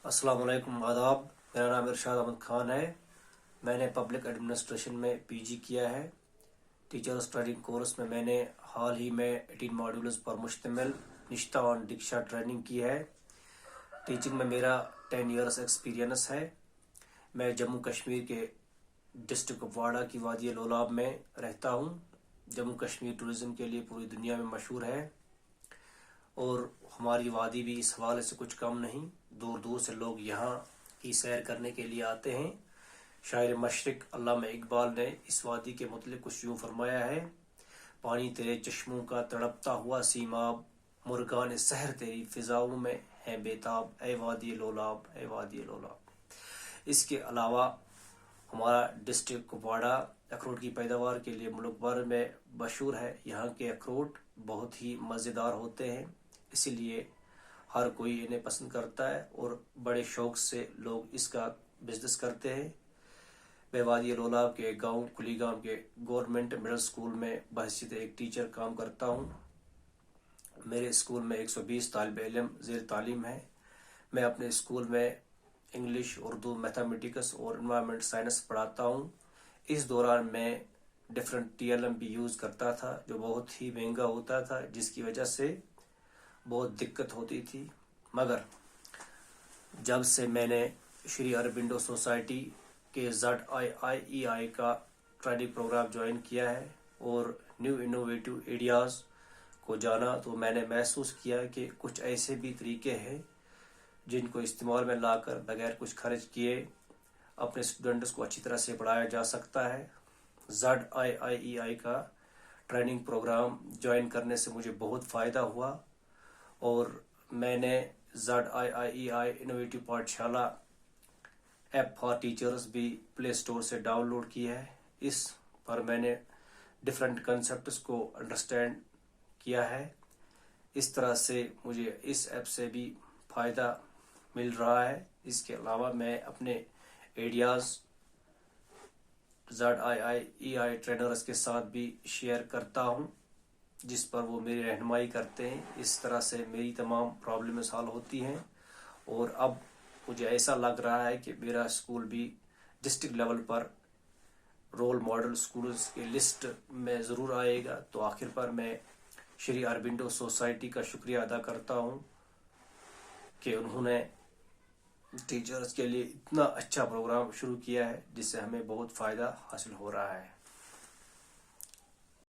अस्सलाम वालेकुम, आदाब। मेरा नाम इरशाद अहमद खान है। मैंने पब्लिक एडमिनिस्ट्रेशन में पीजी किया है। टीचर्स ट्रेनिंग कोर्स में मैंने हाल ही में 18 मॉड्यूल्स पर मुश्तमिल निश्ता और दीक्षा ट्रेनिंग की है। टीचिंग में मेरा 10 इयर्स एक्सपीरियंस है। मैं जम्मू कश्मीर के डिस्ट्रिक्ट कुपवाड़ा की वादी लोलाब में रहता हूँ। जम्मू कश्मीर टूरिज़म के लिए पूरी दुनिया में मशहूर है और हमारी वादी भी इस हवाले से कुछ कम नहीं। दूर दूर से लोग यहाँ की सैर करने के लिए आते हैं। शायर मशरिक अल्लामा इकबाल ने इस वादी के मुतल्लिक़ कुछ यूँ फरमाया है: पानी तेरे चश्मों का तड़पता हुआ सीमाब, मुर्गान सहर तेरी फिजाओं में है बेताब, ए वादी लोलाब, ए वादी लोलाब। इसके अलावा हमारा डिस्ट्रिक्ट कुपवाड़ा अखरोट की पैदावार के लिए मुल्क भर में मशहूर है। यहाँ के अखरोट बहुत ही मज़ेदार होते हैं, इसीलिए हर कोई इन्हें पसंद करता है और बड़े शौक़ से लोग इसका बिजनेस करते हैं। मैं वादी लोलाब के गांव कुलीगाम के गवर्नमेंट मिडिल स्कूल में बहैसियत एक टीचर काम करता हूँ। मेरे स्कूल में 120 तालिब इल्म ज़ेर तालीम है। मैं अपने स्कूल में इंग्लिश, उर्दू, मैथमेटिक्स और एनवायरनमेंट साइंस पढ़ाता हूँ। इस दौरान मैं डिफरेंट TLM भी यूज़ करता था, जो बहुत ही महंगा होता था, जिसकी वजह से बहुत दिक्कत होती थी। मगर जब से मैंने श्री अरबिंदो सोसाइटी के ZIIEI का ट्रेनिंग प्रोग्राम ज्वाइन किया है और न्यू इनोवेटिव आइडियाज़ को जाना, तो मैंने महसूस किया कि कुछ ऐसे भी तरीके हैं जिनको इस्तेमाल में लाकर बगैर कुछ खर्च किए अपने स्टूडेंट्स को अच्छी तरह से पढ़ाया जा सकता है। ZIIEI का ट्रेनिंग प्रोग्राम ज्वाइन करने से मुझे बहुत फ़ायदा हुआ और मैंने ZIIEI इनोवेटिव पाठशाला ऐप फॉर टीचर्स भी प्ले स्टोर से डाउनलोड की है। इस पर मैंने डिफरेंट कंसेप्ट्स को अंडरस्टैंड किया है। इस तरह से मुझे इस ऐप से भी फ़ायदा मिल रहा है। इसके अलावा मैं अपने आइडियाज़ ZIIEI ट्रेनर्स के साथ भी शेयर करता हूँ, जिस पर वो मेरी रहनुमाई करते हैं। इस तरह से मेरी तमाम प्रॉब्लम्स हल होती हैं और अब मुझे ऐसा लग रहा है कि मेरा स्कूल भी डिस्ट्रिक्ट लेवल पर रोल मॉडल स्कूल्स की लिस्ट में ज़रूर आएगा। तो आखिर पर मैं श्री अरबिंदो सोसाइटी का शुक्रिया अदा करता हूँ कि उन्होंने टीचर्स के लिए इतना अच्छा प्रोग्राम शुरू किया है, जिससे हमें बहुत फ़ायदा हासिल हो रहा है।